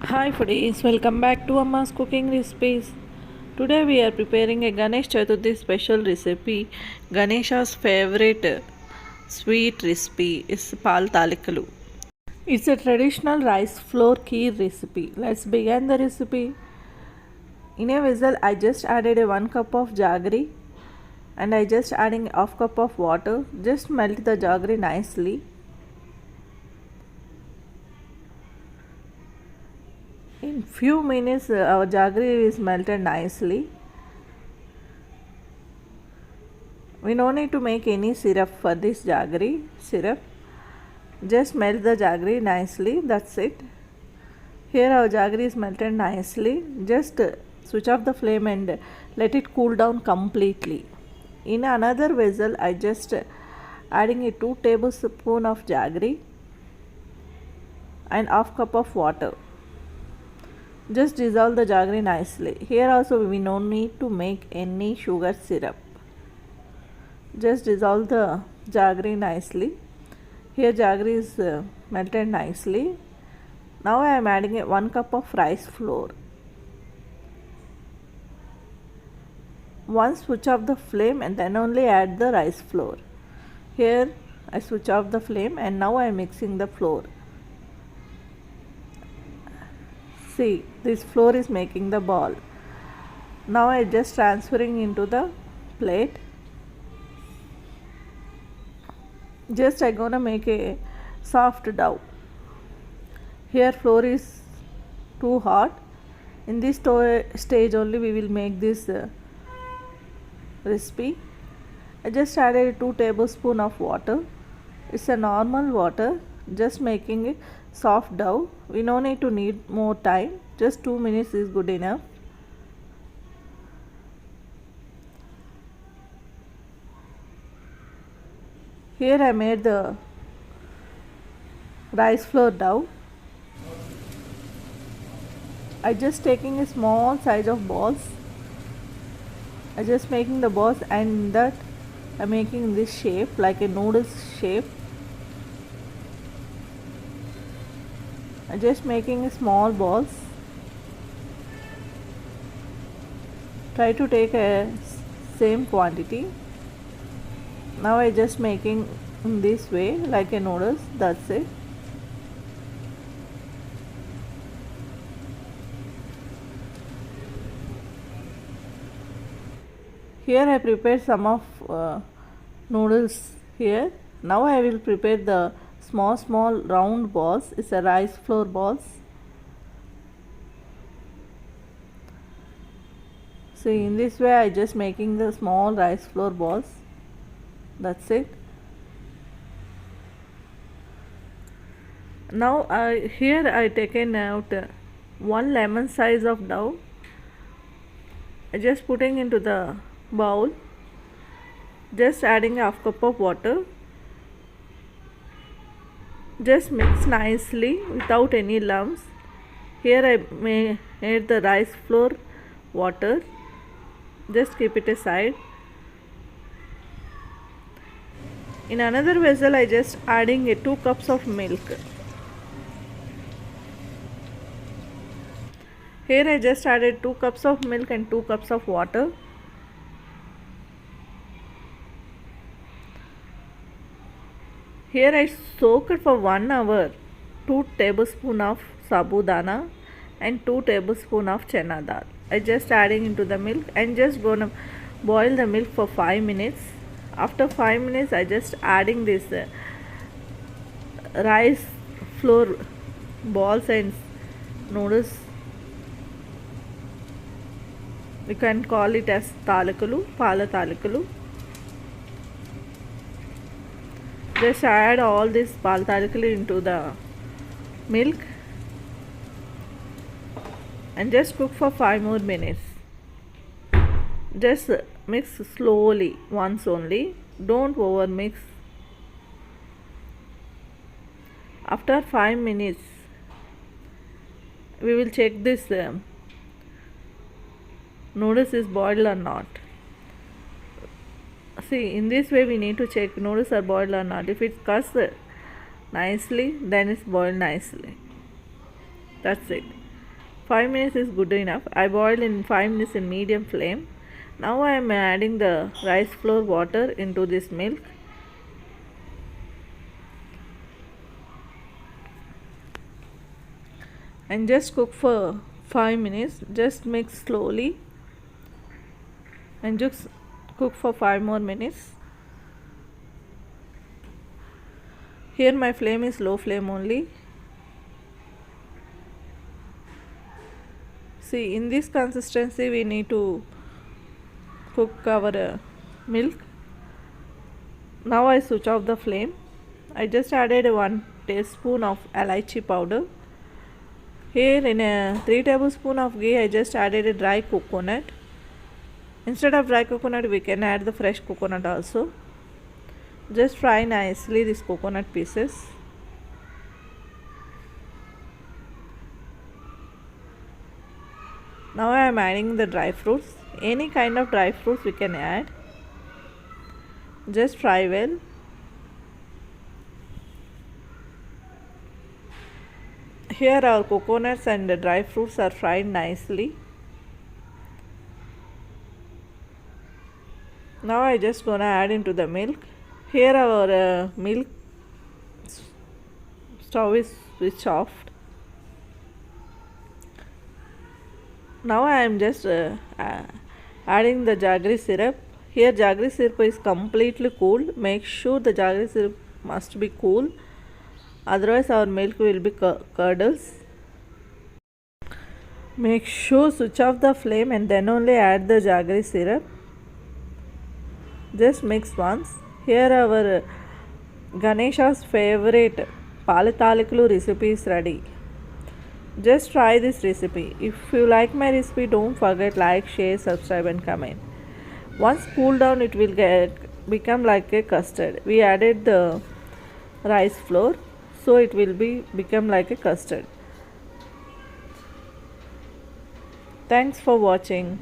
Hi foodies, welcome back to Amma's cooking recipes. Today we are preparing a Ganesh Chaturthi special recipe. Ganesha's favorite sweet recipe is Palathalikalu. It's a traditional rice flour kheer recipe. Let's begin the recipe. In a vessel I just added a 1 cup of jaggery and I just adding half cup of water. Just melt the jaggery nicely. In few minutes our jaggery is melted nicely. We no need to make any syrup for this jaggery syrup. Just melt the jaggery nicely, that's it. Here our jaggery is melted nicely. Just switch off the flame and let it cool down completely. In another vessel I just adding a 2 tablespoon of jaggery and half cup of water. Just dissolve the jaggery nicely. Here also we no need to make any sugar syrup. Just dissolve the jaggery nicely. Here jaggery is melted nicely. Now I am adding 1 cup of rice flour. Once switch off the flame and then only add the rice flour. Here I switch off the flame and now I am mixing the flour. See, this flour is making the ball. Now I just transferring into the plate. Just I gonna make a soft dough. Here flour is too hot. In this stage only we will make this recipe. I just added 2 tablespoons of water. It's a normal water. Just making it soft dough. We no need to need more time. Just 2 minutes is good enough. Here I made the rice flour dough. I just taking a small size of balls. I just making the balls and that I making this shape like a noodles shape. I just making small balls. Try to take a same quantity. Now I just making in this way like a noodles. That's it. Here I prepared some of noodles here. Now I will prepare the small round balls. It's a rice flour balls. See, in this way I just making the small rice flour balls. That's it. Now here I taken out 1 lemon size of dough. I just putting into the bowl. Just adding half cup of water. Just mix nicely without any lumps. Here I made the rice flour water. Just keep it aside. In another vessel I just adding 2 cups of milk. Here I just added 2 cups of milk and 2 cups of water. Here I soaked for 1 hour 2 tablespoons of sabudana and 2 tablespoons of chana dal. I just adding into the milk and just gonna boil the milk for 5 minutes. After 5 minutes I just adding this rice flour balls and noodles. You can call it as talikalu, Palathalikalu. Just add all this Palathalikalu into the milk and just cook for 5 more minutes. Just mix slowly once only. Don't over mix. After 5 minutes we will check this noodles is boiled or not. See, in this way we need to check noodles are boiled or not. If it cuts nicely, then it's boiled nicely. That's it. 5 minutes is good enough. I boiled in 5 minutes in medium flame. Now I am adding the rice flour water into this milk. And just cook for 5 minutes. Just mix slowly and just cook for 5 more minutes. Here my flame is low flame only. See, in this consistency we need to cook our milk. Now I switch off the flame. I just added 1 teaspoon of elaichi powder. Here in a 3 tablespoons of ghee I just added a dry coconut. Instead of dry coconut we can add the fresh coconut also. Just fry nicely these coconut pieces. Now I am adding the dry fruits. Any kind of dry fruits we can add. Just fry well. Here our coconuts and the dry fruits are fried nicely. Now I just gonna add into the milk. Here our milk stove is switched off. Now I am just adding the jaggery syrup. Here jaggery syrup is completely cool. Make sure the jaggery syrup must be cool. Otherwise our milk will be curdles. Make sure switch off the flame and then only add the jaggery syrup. Just mix once. Here our Ganesha's favorite Palathalikalu recipe is ready. Just try this recipe. If you like my recipe, don't forget like, share, subscribe and comment. Once cool down it will become like a custard. We added the rice flour, so it will become like a custard. Thanks for watching.